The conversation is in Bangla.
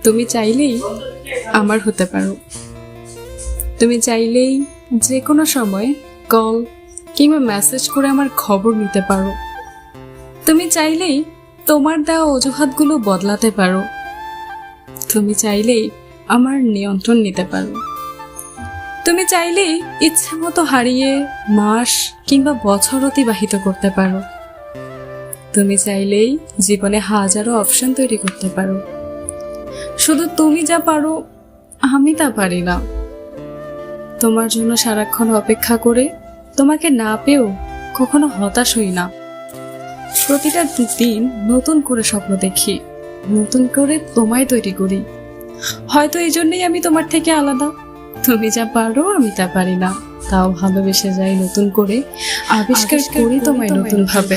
তুমি চাইলেই আমার হতে পারো। তুমি চাইলেই যে কোনো সময় কল কিংবা মেসেজ করে আমার খবর নিতে পারো। তুমি চাইলেই তোমার দেওয়া অজুহাতগুলো বদলাতে পারো। তুমি চাইলেই আমার নিয়ন্ত্রণ নিতে পারো। তুমি চাইলেই ইচ্ছে মতো হারিয়ে মাস কিংবা বছর অতিবাহিত করতে পারো। তুমি চাইলেই জীবনে হাজারো অপশন তৈরি করতে পারো। শুধু তুমি যা পারো আমি তা পারি না। তোমার জন্য সারাক্ষণ অপেক্ষা করে তোমাকে না পেয়েও কখনো হতাশ হই না। প্রতিটা দিন নতুন করে স্বপ্ন দেখি, নতুন করে তোমায় তৈরি করি। হয়তো এই জন্যই আমি তোমার থেকে আলাদা। তুমি যা পারো আমি তা পারি না, তাও ভালোবেসে যাই নতুন করে, আবিষ্কার করি তোমায় নতুন ভাবে।